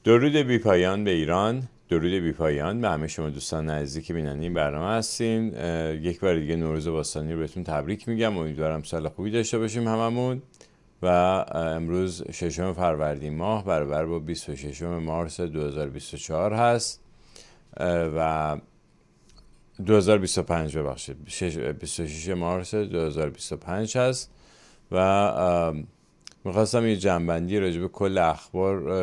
درود بی پایان به ایران، درود بی پایان به همه شما دوستان عزیزی که بیننده این برنامه هستین. یک بار دیگه نوروز باستانی رو بهتون تبریک میگم. امیدوارم سال خوبی داشته باشیم هممون. و امروز 6 فروردین ماه برابر با 26 مارس 2024 هست و 2025 ببخشید 26 مارس 2025 هست و میخواستم یه جنبندی راجع به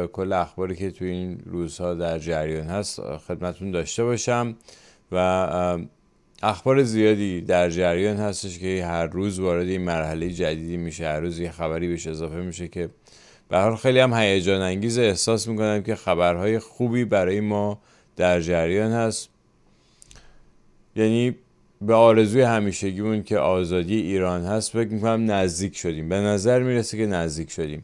کل اخباری که توی این روزها در جریان هست خدمتتون داشته باشم و اخبار زیادی در جریان هستش که هر روز وارد این مرحله جدیدی میشه، هر روز یه خبری بهش اضافه میشه که به هر حال خیلی هم هیجان انگیز. احساس میکنم که خبرهای خوبی برای ما در جریان هست، یعنی به آرزوی همیشگیمون که آزادی ایران هست فکر میکنم نزدیک شدیم، به نظر میرسه که نزدیک شدیم.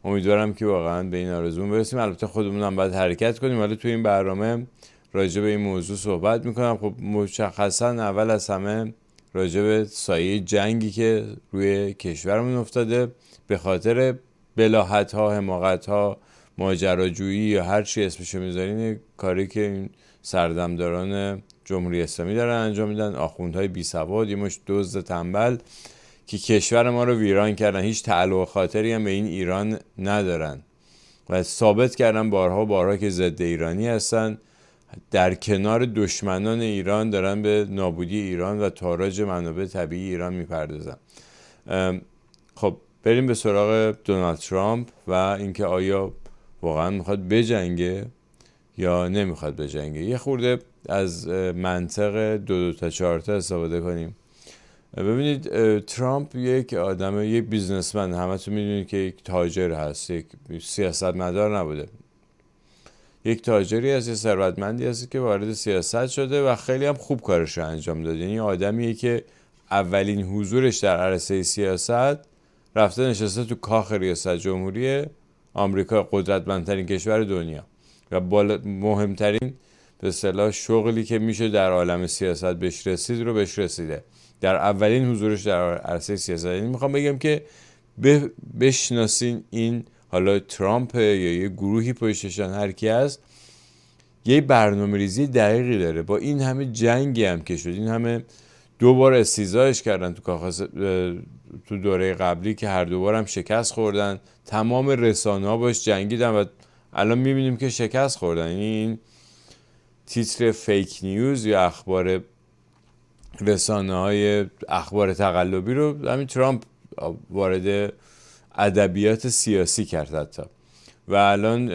امیدوارم که واقعا به این آرزومون برسیم. البته خودمون هم باید حرکت کنیم، ولی توی این برنامه راجع به این موضوع صحبت میکنم. خب مشخصا اول از همه راجع به سایه جنگی که روی کشورمون افتاده به خاطر بلاحت ها، حماقت ها، ماجراجویی یا هر چی اسمشو میذارین، کاری که این سردمداران جمهوری اسلامی دارن انجام میدن، آخوندهای بی سواد، یه مشت دزد تنبل که کشور ما رو ویران کردن، هیچ تعلق خاطری هم به این ایران ندارن و ثابت کردن بارها که ضد ایرانی هستن. در کنار دشمنان ایران دارن به نابودی ایران و تاراج منابع طبیعی ایران میپردازن. خب بریم به سراغ دونالد ترامپ و اینکه آیا واقعا میخواد بجنگه یا نمیخواد بجنگه. یه خورده از منطق 2 تا 4 تا استفاده کنیم. ببینید، ترامپ یک آدم، یک بیزنسمن، همتون میدونید که یک تاجر هست، یک سیاستمدار نبوده، یک تاجری هست، یک ثروتمندی هست که وارد سیاست شده و خیلی هم خوب کارش رو انجام داده. یعنی آدمیه که اولین حضورش در عرصه سیاست رفته نشسته تو کاخ ریاست جمهوری آمریکا، قدرتمندترین کشور دنیا و مهمترین به اصطلاح شغلی که میشه در عالم سیاست بهش رسید رو بهش رسیده در اولین حضورش در عرصه سیاست. یعنی میخوام بگم که بشناسین این، حالا ترامپ یا یه گروهی پشتشان هر کی هست، یه برنامه‌ریزی دقیقی داره. با این همه جنگی هم که شد، این همه 2 بار استیزایش کردن تو دوره قبلی که هر 2 بار هم شکست خوردن، تمام رسانه‌ها باش جنگیدن و الان میبینیم که شکست خوردن. این تیتر فیک نیوز یا اخبار رسانه‌های اخبار تقلبی رو همین ترامپ وارد ادبیات سیاسی کرد حتی، و الان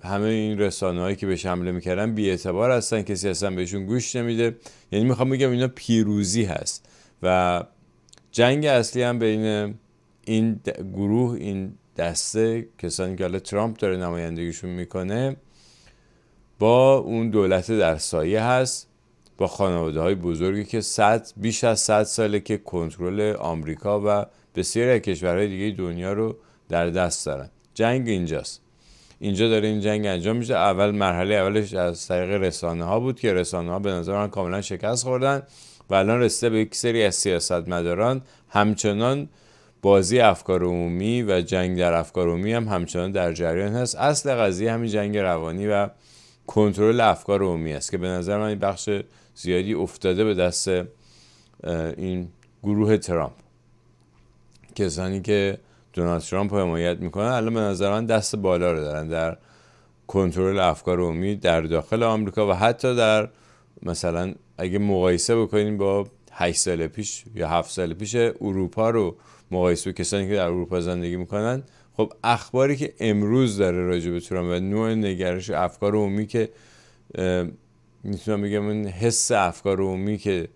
همه این رسانه‌هایی که بهش حمله میکردن بی‌اعتبار هستن، کسی اصلا بهشون گوش نمیده. یعنی میخوام بگم اینا پیروزی هست و جنگ اصلی هم بین این گروه، این دسته کسانی که حالا ترامپ داره نمایندگیشون میکنه، با اون دولت در سایه هست، با خانواده های بزرگی که بیش از 100 ساله که کنترل آمریکا و بسیاری از کشورهای دیگه دنیا رو در دست دارن. جنگ اینجاست، اینجا داره این جنگ انجام میشه. مرحله اولش از طریق رسانه ها بود که رسانه ها به نظر من کاملا شکست خوردن و الان رسیده به یک سری از سیاستمداران همچنان بازی افکار عمومی و جنگ در افکار عمومی هم همچنان در جریان هست. اصل قضیه همین جنگ روانی و کنترل افکار عمومی است که به نظر من این بخش زیادی افتاده به دست این گروه ترامپ. کسانی که دونالد ترامپ رو حمایت میکنن الان به نظر من دست بالا رو دارن در کنترل افکار عمومی در داخل آمریکا و حتی در، مثلا اگه مقایسه بکنیم با 8 سال پیش یا 7 سال پیش اروپا رو مقایسه با کسانی که در اروپا زندگی میکنن، خب اخباری که امروز داره راجع به ترامپ و نوع نگرش افکار عمومی که میتونم بگم اون حس افکار عمومی که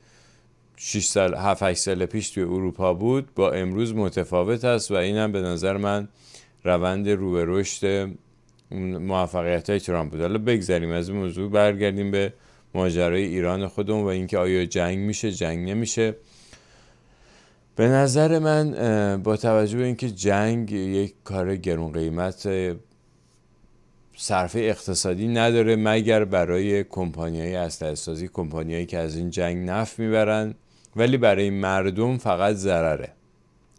6 سال 7-8 سال پیش توی اروپا بود با امروز متفاوت است و این هم به نظر من روند رو به رشد موفقیت‌های ترامپ بود. حالا بگذریم از این موضوع، برگردیم به ماجرای ایران خودمون و اینکه آیا جنگ میشه جنگ نمیشه. به نظر من با توجه به اینکه جنگ یک کار گران قیمت صرفه اقتصادی نداره مگر برای کمپانی‌های اسلحه‌سازی، کمپانیایی که از این جنگ نفع میبرن، ولی برای مردم فقط ضرره.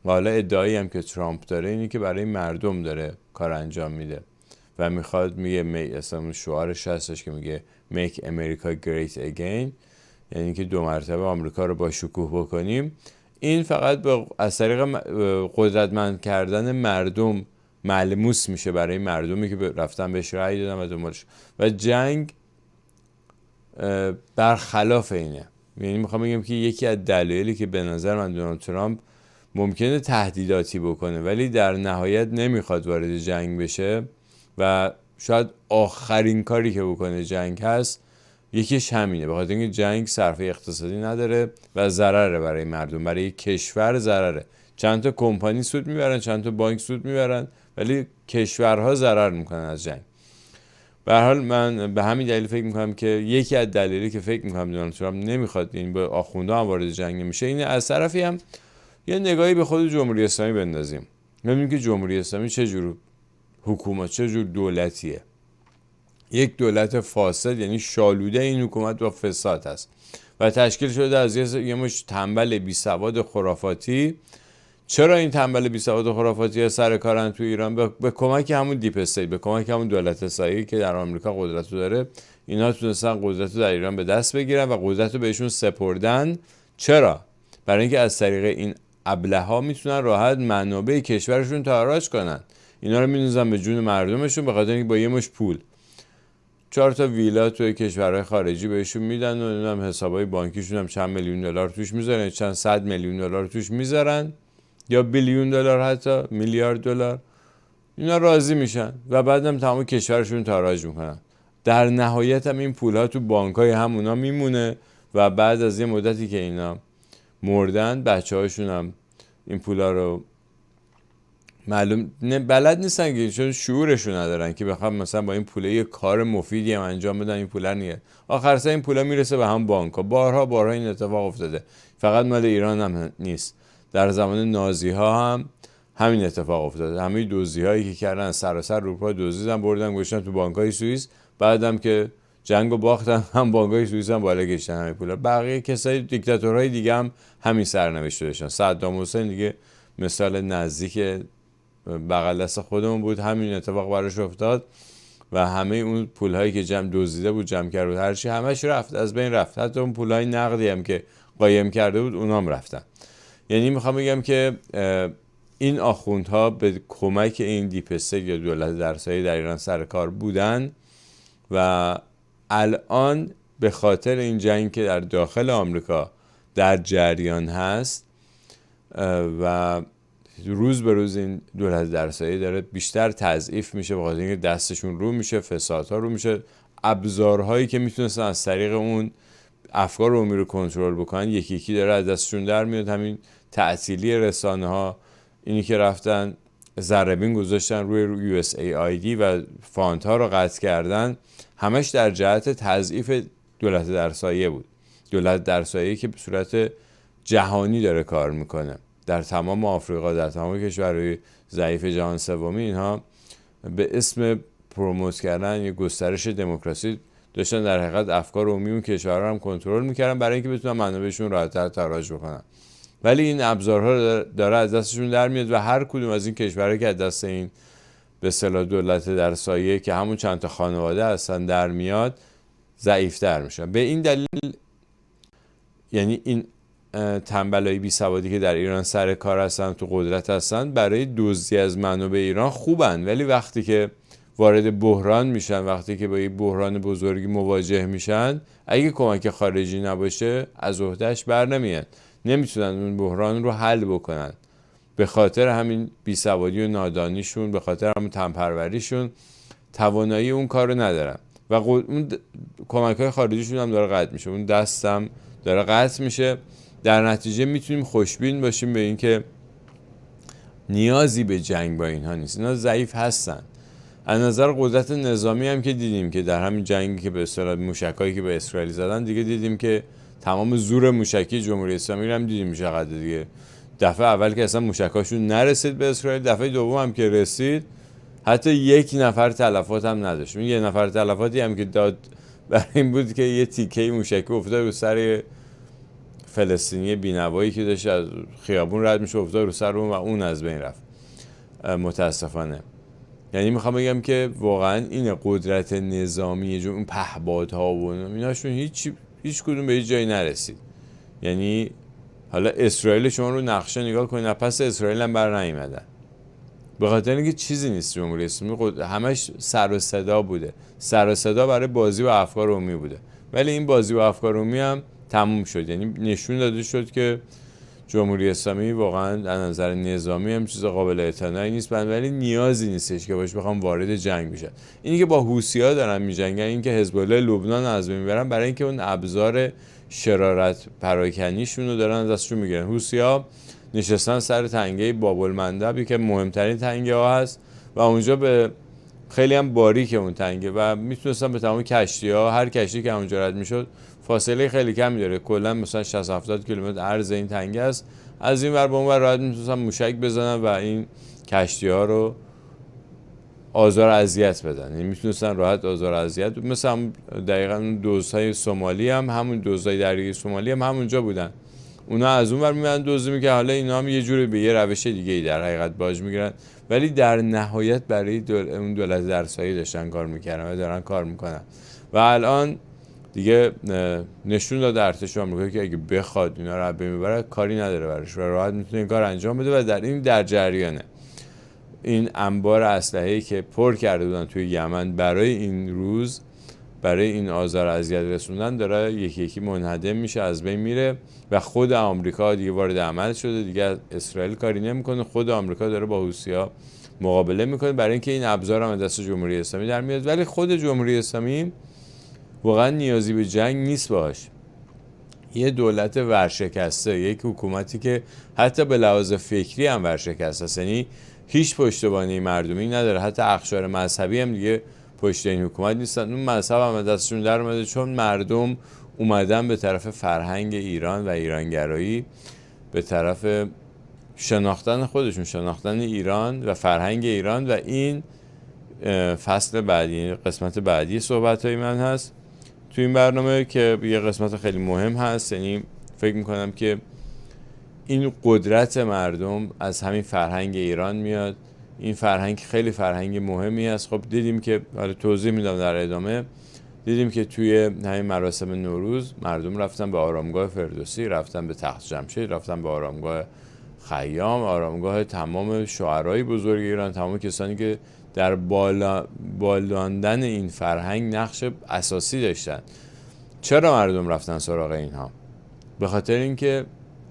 و حالا ادعایی هم که ترامپ داره اینه که برای مردم داره کار انجام میده و میخواد میگه اصلا شعارش هستش که میگه Make America Great Again، یعنی که 2 مرتبه آمریکا رو با شکوه بکنیم. این فقط از طریق قدرتمند کردن مردم ملموس میشه برای مردمی که رفتن بهش رأی دادن و دنبالش. و جنگ برخلاف اینه. یعنی میخوام بگم که یکی از دلایلی که به نظر من دونالد ترامپ ممکنه تهدیداتی بکنه ولی در نهایت نمیخواد وارد جنگ بشه و شاید آخرین کاری که بکنه جنگ هست، یکیش همینه، بخاطر اینکه جنگ صرفه اقتصادی نداره و ضرره برای مردم، برای کشور ضرره. چند تا کمپانی سود میبرن، چند تا بانک سود میبرن، ولی کشورها ضرر میکنن از جنگ. به هر حال من به همین دلیل فکر میکنم که یکی از دلایلی که فکر میکنم دونالد ترامپ نمیخواد این با آخوندا هم وارد جنگ نمیشه اینه. از طرفی هم یه نگاهی به خود جمهوری اسلامی بندازیم، ببینیم که جمهوری اسلامی چه جور حکومت، چه جور دولتیه. یک دولت فاسد، یعنی شالوده این حکومت با فساد هست و تشکیل شده از یه مش تنبل بی سواد خرافاتی. چرا این تنبل بی سواد خرافاتی سر کارن تو ایران؟ به کمک همون دیپ استیت، به کمک همون دولت سایه‌ای که در آمریکا قدرت رو داره، اینا تونستن قدرت رو در ایران به دست بگیرن و قدرت رو بهشون سپردن. چرا؟ برای اینکه از طریق این ابله‌ها میتونن راحت منابع کشورشون تاراج کنن. اینا رو می‌نوزن به جون مردمشون، به خاطر اینکه با یه مش پول 4 تا ویلا توی کشورهای خارجی بهشون میدن و نمیدونم حسابای بانکیشون هم چند میلیون دلار توش میذارن، چند صد میلیون دلار توش میذارن، یا بیلیون دلار، حتی میلیارد دلار. اینا راضی میشن و بعدم تمام کشورشون تاراج میکنن. در نهایت هم این پولها تو بانکای همونا میمونه و بعد از یه مدتی که اینا مردن، بچه‌هاشون هم این پولا رو معلوم بلد نیستن که، چون شعورشو ندارن که بخوام مثلا با این پوله یه کار مفیدی هم انجام بدن. این پولا نیه، آخر سر این پولا میرسه به هم بانک‌ها. بارها این اتفاق افتاده، فقط مال ایران هم نیست. در زمان نازی ها هم همین اتفاق افتاده. همه دزدی‌هایی که کردن سراسر اروپا دزدیدن، بردن گذاشتن تو بانک‌های سوئیس، بعدم که جنگو باختن هم بانک‌های سوئیس هم بالا کشیدن همین پولا. بقیه کسای دیکتاتورهای دیگه هم همین سرنوشت داشتن. صدام حسین دیگه مثال نزدیک بغل دست خودمون بود، همین اتفاق براش افتاد و همه اون پولهایی که جمع دزدیده بود، جمع کرده بود، هر چی همش رفت، از بین رفت. حتی اون پولهای نقدی هم که قایم کرده بود اونام رفتن. یعنی میخوام بگم که این آخوندها به کمک این دیپ استیت یا دولت درسایی در ایران سر کار بودن و الان به خاطر این جنگ که در داخل آمریکا در جریان هست و روز به روز این دولت درسایی داره بیشتر تضعیف میشه، بخاطر اینکه دستشون رو میشه، فسادها رو میشه، ابزارهایی که میتونستن از طریق اون افکار عمومی رو کنترل بکنن یکی یکی داره از دستشون در میاد. همین تعطیلی رسانه ها، اینی که رفتن ضربین گذاشتن روی USAID و فاند ها رو قطع کردن، همش در جهت تضعیف دولت درسایی بود. دولت درسایی که به صورت جهانی داره کار میکنه، در تمام آفریقا، در تمام کشورهای ضعیف جهان سومی، اینها به اسم پروموت کردن یه گسترش دموکراسی داشتن در حقیقت افکار عمومی اون کشورها هم کنترل میکردن برای اینکه بتونن منابعشون راحت‌تر تاراج بکنن. ولی این ابزارها داره از دستشون در میاد و هر کدوم از این کشورها که از دست این به اصطلاح دولت در سایه که همون چند تا خانواده هستن در میاد، ضعیف‌تر میشن. به این دلیل یعنی این تنبلای بی سوادی که در ایران سر کار هستن، تو قدرت هستن، برای دزدی از منابع ایران خوبن، ولی وقتی که وارد بحران میشن، وقتی که با یه بحران بزرگی مواجه میشن، اگه کمک خارجی نباشه از عهدهش بر نمیاد، نمیتونن اون بحران رو حل بکنن. به خاطر همین بیسوادی و نادانیشون، به خاطر همون تنپروریشون، توانایی اون کار رو ندارن و اون کمک های خارجیشون هم داره قطع میشه، اون دستم داره قطع میشه. در نتیجه میتونیم خوشبین باشیم به این که نیازی به جنگ با اینها نیست، اینا ضعیف هستن. از نظر قدرت نظامی هم که دیدیم که در همین جنگی که به اصطلاح موشکایی که به اسرائیل زدن، دیگه دیدیم که تمام زور موشکی جمهوری اسلامی رو هم دیدیم چقدر دیگه. دفعه اول که اصلا موشکاشون نرسید به اسرائیل، دفعه دوم هم که رسید حتی یک نفر تلفات هم نداشت. یه نفر تلفاتی هم که داد برای این بود که یه تیکه موشکی افتاد رو سر فلسطینی بی‌نوایی که داشت از خیابون رد میشه، افتاد رو سر اون و اون از بین رفت متاسفانه. یعنی میخوام بگم که واقعا این قدرت نظامی اون پهپادها و ایناشون هیچ کدوم به هیچ جایی نرسید. یعنی حالا اسرائیل شما رو نقشه نگاه کنید، پس اسرائیل هم بر نیومدن، به خاطر اینکه چیزی نیست. جمهوری اسلامی همش سر و صدا بوده، سر و صدا برای بازی و افکار عمومی بوده، ولی این بازی و افکار عمومی هم تموم شد. یعنی نشون داده شد که جمهوری اسلامی واقعا از نظر نظامی هم چیز قابل اعتنایی نیست، ولی نیازی نیستش که باش بخوام وارد جنگ بشن. اینی که با حوثی‌ها دارن میجنگن، این که حزب الله لبنان از بین میبرن، برای اینکه اون ابزار شرارت پراکنیشون رو دارن دستشون میگیرن. حوثی‌ها نشستن سر تنگه باب المندب که مهمترین تنگه ها هست و اونجا به خیلی هم باریکه اون تنگه و میتونستن به تمام کشتی ها، هر کشتی که اونجا رد میشد فاصله خیلی کمی داره، کلا مثلا 60-70 کیلومتر عرض این تنگه است، از این ور به اون ور راحت میتونستن موشک بزنن و این کشتی ها رو آزار اذیت بدن. یعنی میتونستن راحت آزار اذیت، مثلا دقیقاً اون دوزهای سومالی هم همون دوزهای دریایی سومالی هم همونجا بودن، اونا از اون ور میمدن دوزی میکنن، حالا اینا هم یه جوری به یه روش دیگه ای در حقیقت باج میگیرن، ولی در نهایت برای اون دولت در سایه داشتن کار میکردن و دارن کار میکنن. و الان دیگه نشون داد ارتش آمریکا که اگه بخواد اینا رو ببره کاری نداره براش و راحت میتونه این کار انجام بده و در جریانه. این انبار اسلحه‌ای که پر کرده بودن توی یمن برای این روز، برای این آزار اذیت رسوندن، داره یکی یکی منهدم میشه، از بین میره و خود آمریکا دیگه وارد عمل شده، دیگه اسرائیل کاری نمیکنه، خود آمریکا داره با حوثی‌ها مقابله میکنه برای اینکه این ابزار هم دست جمهوری اسلامی در میاد. ولی خود جمهوری اسلامی واقعا نیازی به جنگ نیست باش. یه دولت ورشکسته، یک حکومتی که حتی به لحاظ فکری هم ورشکسته است، یعنی هیچ پشتوانه مردمی نداره، حتی اقشار مذهبی هم دیگه پشت این حکومت نیستن. اون مذهب هم دستشون در اومده، چون مردم اومدن به طرف فرهنگ ایران و ایرانگرایی، به طرف شناختن خودشون، شناختن ایران و فرهنگ ایران. و این فصل بعدی، قسمت بعدی صحبت‌های من هست تو این برنامه که یه قسمت خیلی مهم هست. یعنی فکر میکنم که این قدرت مردم از همین فرهنگ ایران میاد. این فرهنگ خیلی فرهنگ مهمی است. خب دیدیم که، حالا توضیح میدم در ادامه، دیدیم که توی همین مراسم نوروز مردم رفتن به آرامگاه فردوسی، رفتن به تخت جمشید، رفتن به آرامگاه خیام، آرامگاه تمام شاعرای بزرگ ایران، تمام کسانی که در بالاندن این فرهنگ نقش اساسی داشتن. چرا مردم رفتن سراغ اینها؟ به خاطر اینکه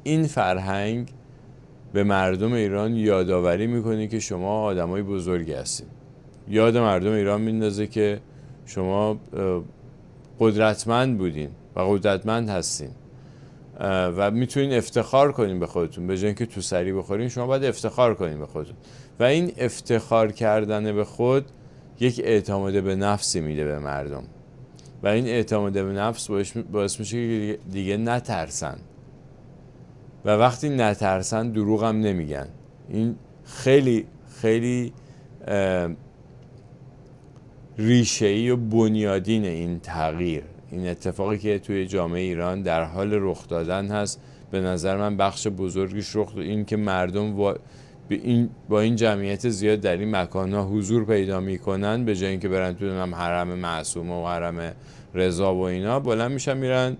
این فرهنگ به مردم ایران یادآوری میکنه که شما آدمای بزرگی هستید. یاد مردم ایران میندازه که شما قدرتمند بودین و قدرتمند هستین و میتونین افتخار کنین به خودتون. به جای اینکه تو سری بخورین، شما باید افتخار کنین به خودتون. و این افتخار کردن به خود یک اعتماد به نفسی میده به مردم و این اعتماد به نفس باعث میشه که دیگه نترسن و وقتی نترسن دروغ هم نمیگن. این خیلی خیلی ریشه‌ای و بنیادین این تغییر، این اتفاقی که توی جامعه ایران در حال رخ دادن هست. به نظر من بخش بزرگیش رخ این که مردم با این جمعیت زیاد در این مکان‌ها حضور پیدا میکنن، به جای اینکه برن تو حرم معصومه و حرم رضا و اینا، بلند میشن میرن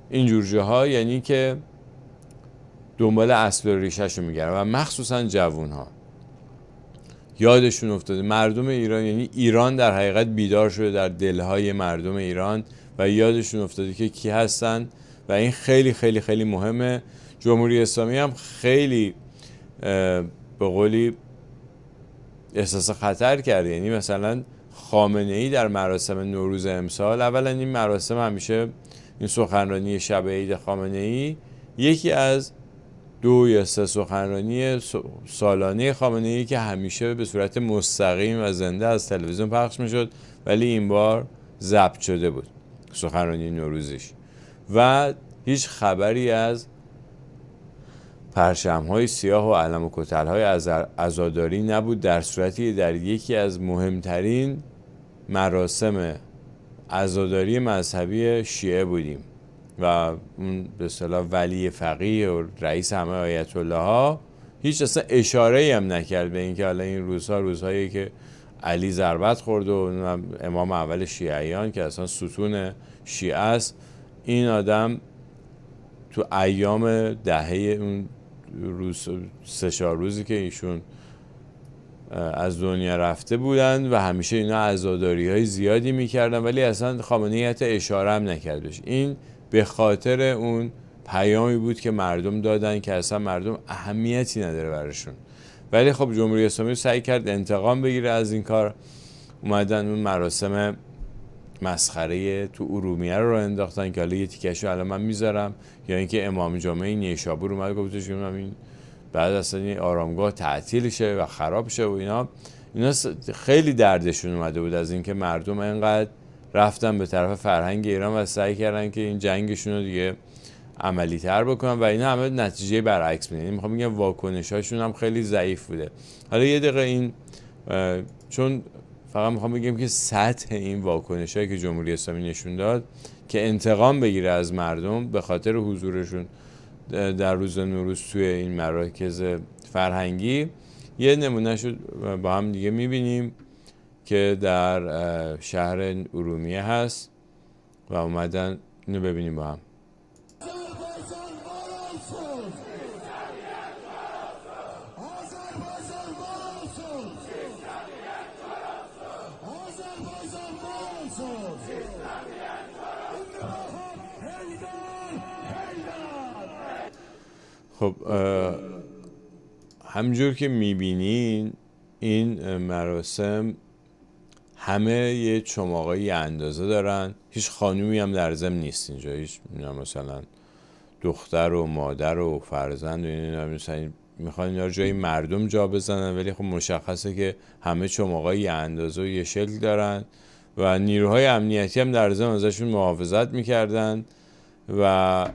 این جور جاها. یعنی که دنبال اصل و ریشه‌شو میگردن و مخصوصا جوان‌ها یادشون افتاده مردم ایران، یعنی ایران در حقیقت بیدار شده در دلهای مردم ایران و یادشون افتاده که کی هستن و این خیلی خیلی خیلی مهمه. جمهوری اسلامی هم خیلی به قولی احساس خطر کرد. یعنی مثلا خامنه‌ای در مراسم نوروز امسال، اولا این مراسم همیشه، این سخنرانی شب عید خامنه‌ای یکی از 2 یا 3 سخنرانی سالانه خامنه‌ای که همیشه به صورت مستقیم و زنده از تلویزیون پخش میشد، ولی این بار ضبط شده بود سخنرانی نوروزش و هیچ خبری از پرچم‌های سیاه و علم و کتل‌های عزاداری نبود، در صورتی در یکی از مهمترین مراسم عزاداری مذهبی شیعه بودیم و اون به اصطلاح ولی فقیه و رئیس همه آیت الله ها هیچ اصلا اشاره‌ای هم نکرد به اینکه حالا این روزها روزهایی که علی ضربت خورد و امام اول شیعیان که اصلا ستون شیعه است، این آدم تو ایام دهه اون روز 3-4 روزی که ایشون از دنیا رفته بودن و همیشه اینا عزاداری‌های زیادی میکردن، ولی اصلا خامنه‌ای حتی اشاره هم نکردش. این به خاطر اون پیامی بود که مردم دادن که اصلا مردم اهمیتی نداره براشون. ولی خب جمهوری اسلامی سعی کرد انتقام بگیره از این کار، اومدن اون مراسم مسخره تو ارومیه رو انداختن که حالا یه تیکشو الان من میذارم، یا اینکه امام جمعه نیشابور اومد گفتش که این بعد اصلا این آرامگاه تعطیل شه و خراب شه و اینا خیلی دردشون اومده بود از اینکه مردم اینقدر رفتن به طرف فرهنگ ایران و سعی کردن که این جنگشون رو دیگه عملی تر بکنن و اینا همه نتیجه برعکس میده. میخوام بگم واکنشاشون هم خیلی ضعیف بوده. حالا یه دقیقه این چون فقط میخوام بگم که سطح این واکنشایی که جمهوری اسلامی نشون داد که انتقام بگیره از مردم به خاطر حضورشون در روز نوروز توی این مراکز فرهنگی، یه نمونه شد با هم دیگه میبینیم که در شهر ارومیه هست و اومدن اینو ببینیم با هم. خب همجور که میبینین این مراسم همه یه چماقای اندازه دارن، هیچ خانومی هم در ضمن نیست اینجا، هیچ مثلا دختر و مادر و فرزند و اینا مثلا میخوان اینا رو جای مردم جا بزنن، ولی خب مشخصه که همه چماقای اندازه و یه شکل دارن و نیروهای امنیتی هم در ضمن ازشون محافظت میکردن و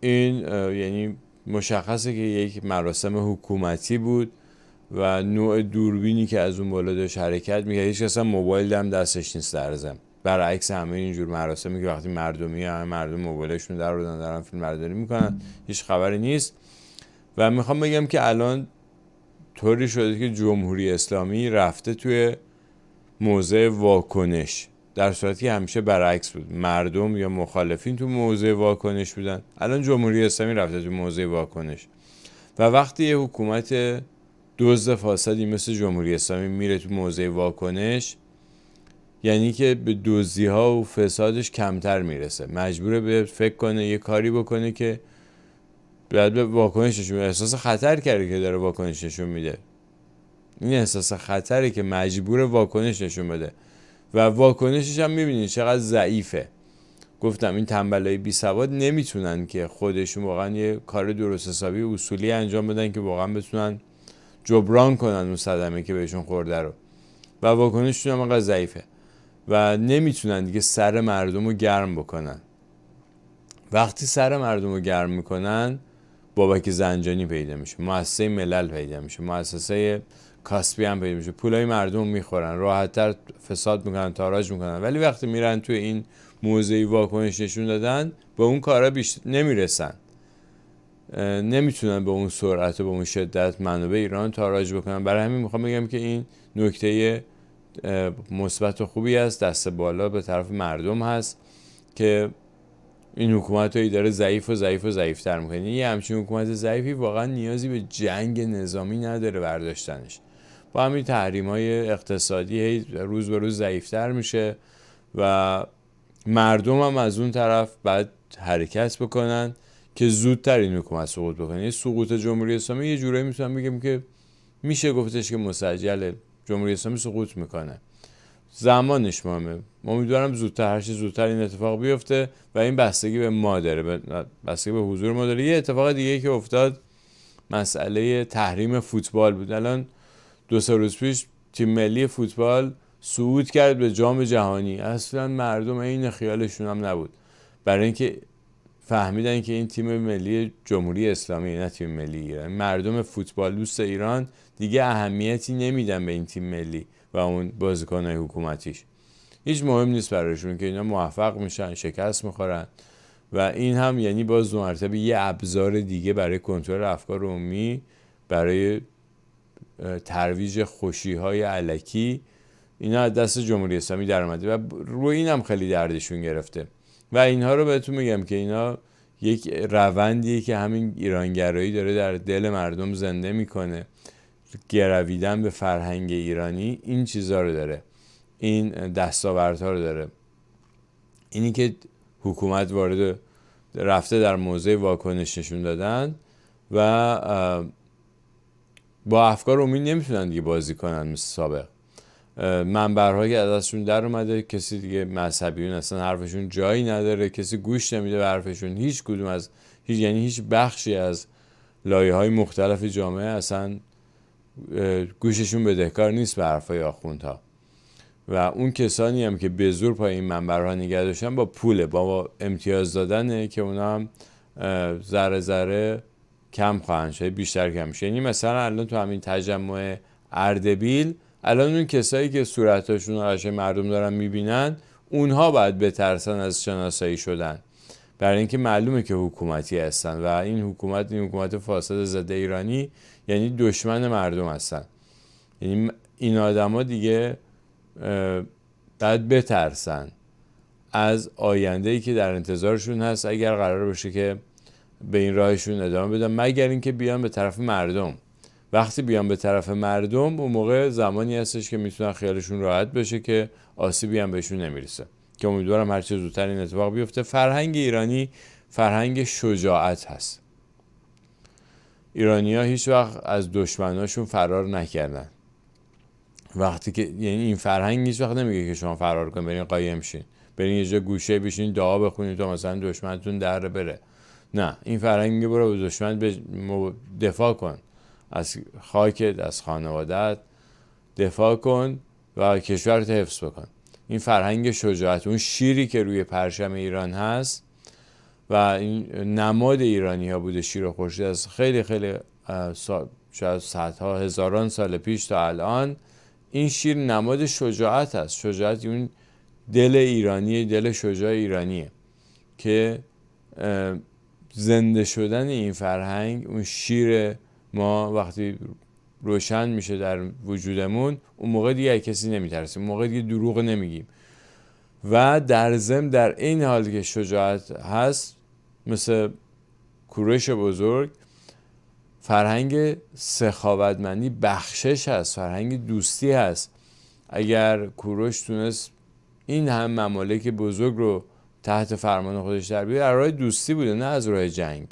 این یعنی مشخصه که یک مراسم حکومتی بود و نوع دوربینی که از اون بالا داشت حرکت میکرد، هیچ کس هم موبایل هم دستش نیست در ضمن، برعکس همه اینجور مراسمی که وقتی مردمی همه مردم موبایلشون در رو دارن فیلم برداری میکنن هیچ خبری نیست. و میخوام بگم که الان طوری شده که جمهوری اسلامی رفته توی موضع واکنش، در صورتی که همیشه برعکس بود، مردم یا مخالفین تو موضع واکنش بودن، الان جمهوری اسلامی رفته تو موضع واکنش. و وقتی یه حکومت دزد فاسدی مثل جمهوری اسلامی میره تو موضع واکنش، یعنی که به دزدی‌ها و فسادش کمتر میرسه، مجبوره به فکر کنه یه کاری بکنه که بعد به واکنش نشون میده. احساس خطر کرده که داره واکنش نشون میده، این احساس خطری که مجبور واکنش نشون بده و واکنشش هم میبینید چقدر ضعیفه. گفتم این تنبلای بی سواد نمیتونن که خودشون واقعا یه کار درست حسابی اصولی انجام بدن که واقعا بتونن جبران کنن اون صدمه که بهشون خورده رو، و واکنششون هم انقدر ضعیفه و نمیتونن دیگه سر مردم رو گرم بکنن. وقتی سر مردم رو گرم میکنن بابک زنجانی پیدا میشه، مؤسسه ملل پیدا میشه، مؤسسه کاسپی هم پیدا میشه، پولای مردم میخورن، راحت‌تر فساد میکنن، تاراج میکنن. ولی وقتی میرن تو این موضعی واکنش نشون دادن به اون کارا بیشتر نمیرسن، نمیتونن به اون سرعت و به اون شدت منابع ایران تاراج بکنن. برای همین میخوام بگم که این نکته مثبت و خوبی است، دست بالا به طرف مردم هست که این حکومت رو داره ضعیف و ضعیفتر میکنه. یه همچین حکومت ضعیفی واقعا نیازی به جنگ نظامی نداره برداشتنش، با همین تحریم‌های اقتصادی روز به روز ضعیفتر میشه و مردم هم از اون طرف باید حرکت بکنن که زودتر این حکومت سقوط بکنه. یه سقوط جمهوری اسلامی یه جورایی میتونم بگم که میشه گفتش که مسجل جمهوری اسلامی سقوط میکنه، زمانش مهمه. امیدوارم زودتر، هر چه زودتر این اتفاق بیفته و این بستگی به ما داره، بستگی به حضور ما داره. یه اتفاق دیگه که افتاد مسئله تحریم فوتبال بود. الان 2-3 روز پیش تیم ملی فوتبال صعود کرد به جام جهانی، اصلا مردم این خیالشون هم نبود، برای اینکه فهمیدن که این تیم ملی جمهوری اسلامی نه تیم ملی ایران، مردم فوتبال دوست ایران دیگه اهمیتی نمیدن به این تیم ملی و اون بازیکن‌های حکومتیش، هیچ مهم نیست برایشون که اینا موفق میشن شکست میخورن و این هم یعنی باز دو مرتبه یه ابزار دیگه برای کنترل افکار عمومی، برای ترویج خوشی‌های الکی، اینا از دست جمهوری اسلامی در اومده و روی این هم خیلی دردشون گرفته و اینها رو بهتون میگم که اینا یک روندیه که همین ایرانگرایی داره در دل مردم زنده میکنه. گرویدن به فرهنگ ایرانی این چیزا رو داره، این دستاوردها رو داره. اینی که حکومت وارد رفته در موضع واکنش نشون دادن و با افکار عمومی نمیتونن دیگه بازی کنن مثل سابق. منبرهایی که ازشون در اومده، کسی دیگه مذهبیون اصلا حرفشون جایی نداره، کسی گوش نمیده به حرفشون، هیچ کدوم از هیچ بخشی از لایه‌های مختلف جامعه اصلا گوششون بدهکار نیست به حرفای آخوندها. و اون کسانی هم که به زور پای این منبرها نگه داشتن با پوله، با امتیاز دادنه که اونا هم ذره ذره کم خواهند شد، بیشتر کم شد. یعنی مثلا الان تو همین تجمع اردبیل، الان اون کسایی که صورتاشون رو قشنگ مردم دارن میبینن، اونها باید بترسن از شناسایی شدن، برای اینکه معلومه که حکومتی هستن و این حکومت فاسد ضد ایرانی یعنی دشمن مردم هستن. یعنی این آدما دیگه باید بترسن از آینده‌ای که در انتظارشون هست اگر قرار باشه که به این راهشون ادامه بدن، مگر اینکه بیان به طرف مردم. وقتی بیان به طرف مردم، اون موقع زمانی هستش که میتونن خیالشون راحت بشه که آسیبی هم بهشون نمیرسه، که امیدوارم هر چه زودتر این اتفاق بیفته. فرهنگ ایرانی فرهنگ شجاعت هست. ایرانی‌ها هیچ وقت از دشمناشون فرار نکردن. وقتی که یعنی این فرهنگ هیچ وقت نمیگه که شما فرار کنید برین قایم شین، برین یه جا گوشه بشین دعا بخونید تا مثلا دشمنتون در بره. نه، این فرهنگ میگه برو به دشمن دفاع کن، از خاکت، از خانوادت دفاع کن و کشورت حفظ بکن. این فرهنگ شجاعت، اون شیری که روی پرچم ایران هست و این نماد ایرانی ها بوده، شیر و خورشید، از خیلی خیلی شاید صدها هزاران سال پیش تا الان این شیر نماد شجاعت هست. شجاعت اون دل ایرانی، دل شجاع ایرانیه که زنده شدن این فرهنگ، اون شیر ما وقتی روشن میشه در وجودمون، اون موقع دیگه کسی نمیترسیم، اون موقع دیگه دروغ نمیگیم. و در ضمن در این حال که شجاعت هست، مثل کوروش بزرگ، فرهنگ سخاوتمندی، بخشش هست، فرهنگ دوستی هست. اگر کوروش تونست این هم ممالک بزرگ رو تحت فرمان خودش در بیاره، از راه دوستی بوده نه از راه جنگ،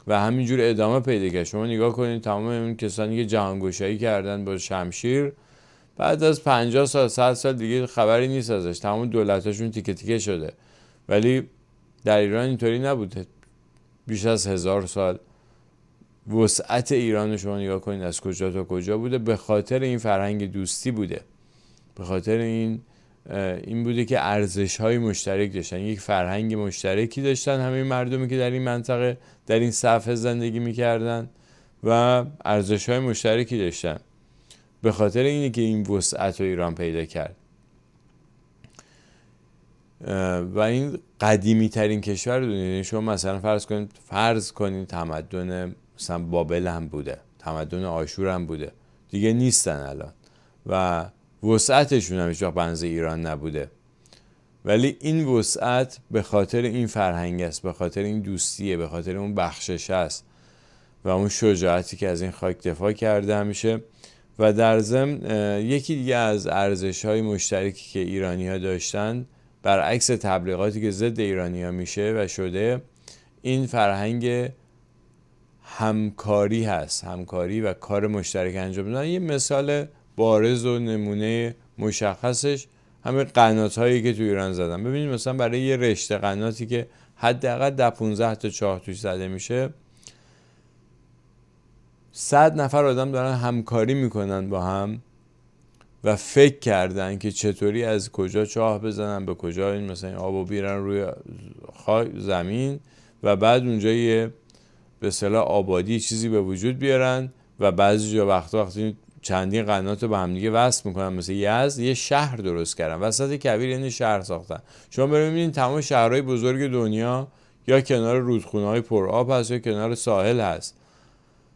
و همینجور ادامه پیدا کرد. شما نگاه کنید تمام اون کسانی که جهانگشایی کردن با شمشیر، بعد از 50 سال 100 سال دیگه خبری نیست ازش، تمام دولتاشون تیکه تیکه شده. ولی در ایران اینطوری نبوده. بیش از 1000 سال وسعت ایران رو شما نگاه کنید از کجا تا کجا بوده، به خاطر این فرهنگ دوستی بوده، به خاطر این بوده که ارزش‌های مشترک داشتن، یک فرهنگ مشترکی داشتن همه مردمی که در این منطقه، در این صفحه زندگی می‌کردن و ارزش‌های مشترکی داشتن. به خاطر اینه که این وسعت رو ایران پیدا کرد و این قدیمی ترین کشور دنیا. شما مثلا فرض کنید تمدن مثلا بابل هم بوده، تمدن آشور هم بوده، دیگه نیستن الان و وسعتشون هم هیچ وقت بنظیر ایران نبوده. ولی این وسعت به خاطر این فرهنگ است، به خاطر این دوستیه، به خاطر اون بخشش است و اون شجاعتی که از این خاک دفاع کرده همیشه. و در ضمن یکی دیگه از ارزش‌های مشترکی که ایرانی‌ها داشتن، برعکس تبلیغاتی که ضد ایرانی‌ها میشه و شده، این فرهنگ همکاری هست، همکاری و کار مشترک انجام دادن. یه مثال بارز و نمونه مشخصش همه قنات‌هایی که تو ایران زدن. ببینید مثلا برای یه رشته قناتی که حداقل 15 تا چاه توش زده میشه، 100 نفر آدم دارن همکاری میکنن با هم و فکر کردن که چطوری از کجا چاه بزنن به کجا، این مثلا آبو بیارن روی زمین و بعد اونجا یه به اصطلاح آبادی چیزی به وجود بیارن و بعضی جا وقتی چندین قنات رو با هم دیگه وصل میکنن، مثل یزد یه شهر درست کردن، وسط کویر یعنی شهر ساختن. شما ببینید تمام شهرهای بزرگ دنیا یا کنار رودخونه‌های پر آب هست یا کنار ساحل هست،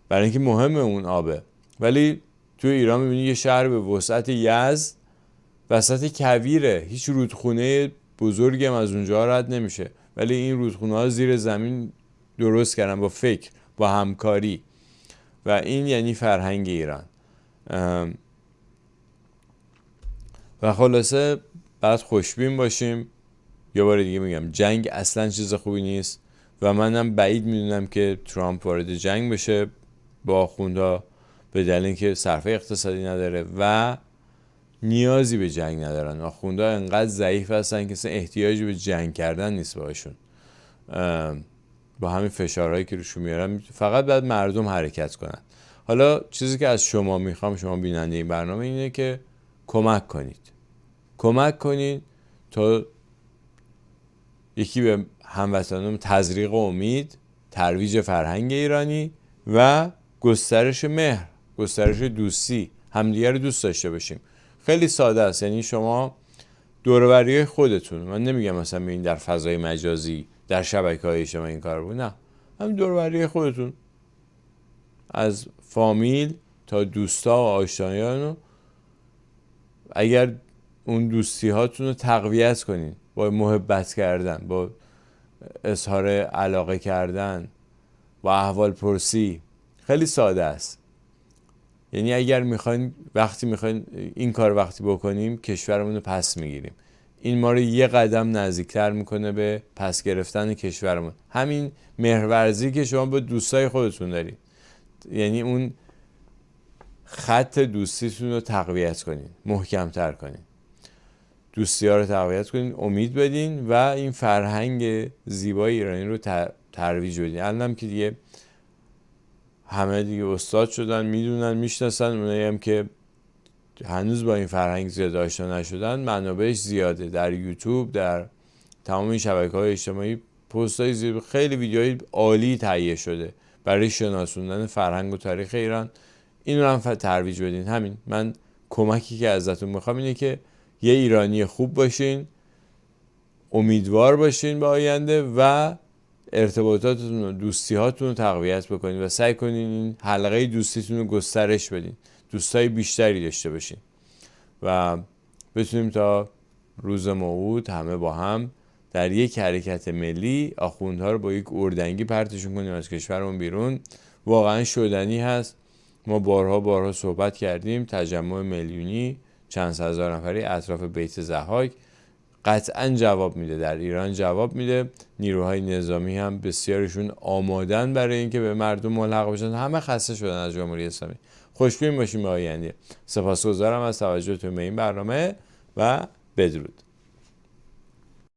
برای اینکه مهمه اون آبه. ولی تو ایران میبینی یه شهر به وسعت یزد وسط کویره، هیچ رودخونه بزرگی هم از اونجا رد نمیشه، ولی این رودخونه ها زیر زمین درست کردن با فکر، با همکاری، و این یعنی فرهنگ ایران. و خلاصه بعد خوشبین باشیم. یه بار دیگه میگم جنگ اصلا چیز خوبی نیست و منم بعید میدونم که ترامپ وارد جنگ بشه با آخوندها، به دلیل اینکه صرفه اقتصادی نداره و نیازی به جنگ ندارن. آخوندها انقدر ضعیف هستن که احتیاجی به جنگ کردن نیست باشون. با همین فشارهایی که روشون میارن فقط باید مردم حرکت کنن. حالا چیزی که از شما میخوام، شما بیننده این برنامه، اینه که کمک کنید تا یکی به هموطنان تزریق امید، ترویج فرهنگ ایرانی و گسترش مهر، گسترش دوستی، همدیگر رو دوست داشته باشیم. خیلی ساده است. یعنی شما دور و بری خودتون، من نمیگم مثلا ببین در فضای مجازی در شبکه‌های اجتماعی این کارو، نه، هم دور و بری خودتون، از فامیل تا دوستا و آشنایان، اگر اون دوستی هاتون رو تقویت کنین با محبت کردن، با اظهار علاقه کردن، با احوال پرسی. خیلی ساده است. یعنی اگر میخواین این کار وقتی بکنیم کشورمون رو پس میگیریم. این ما رو یه قدم نزدیکتر میکنه به پس گرفتن کشورمون. همین مهرورزی که شما با دوستای خودتون دارید، یعنی اون خط دوستیتون رو تقویت کنین، محکمتر کنین، دوستی ها رو تقویت کنین، امید بدین و این فرهنگ زیبای ایرانی رو ترویج بدین. الانم که دیگه همه دیگه استاد شدن، میدونن، میشناسن. اونایی هم که هنوز با این فرهنگ زیاد آشنا نشدن، منابعش زیاده، در یوتیوب، در تمام این شبکه‌های اجتماعی پست‌های زیاد، خیلی ویدیوهای عالی تهیه شده برای شناسوندن فرهنگ و تاریخ ایران. این رو هم ترویج بدین. همین من کمکی که ازتون میخوام اینه که یه ایرانی خوب باشین، امیدوار باشین به آینده و ارتباطاتتون و دوستی هاتون رو تقویت بکنین و سعی کنین این حلقه دوستیتون رو گسترش بدین، دوستای بیشتری داشته باشین و بتونیم تا روز موعود همه با هم در یک حرکت ملی آخوندها رو با یک اردنگی پرتشون کنیم از کشورمون بیرون. واقعا شدنی هست. ما بارها صحبت کردیم، تجمع میلیونی چند هزار نفری اطراف بیت ضحاک قطعا جواب میده، در ایران جواب میده. نیروهای نظامی هم بسیارشون آمادن برای اینکه به مردم ملحق بشن. همه خسته شدن از جمهوری اسلامی. خوشبین باشیم به آینده. سپاسگزارم از توجهتون به این برنامه و بدرود.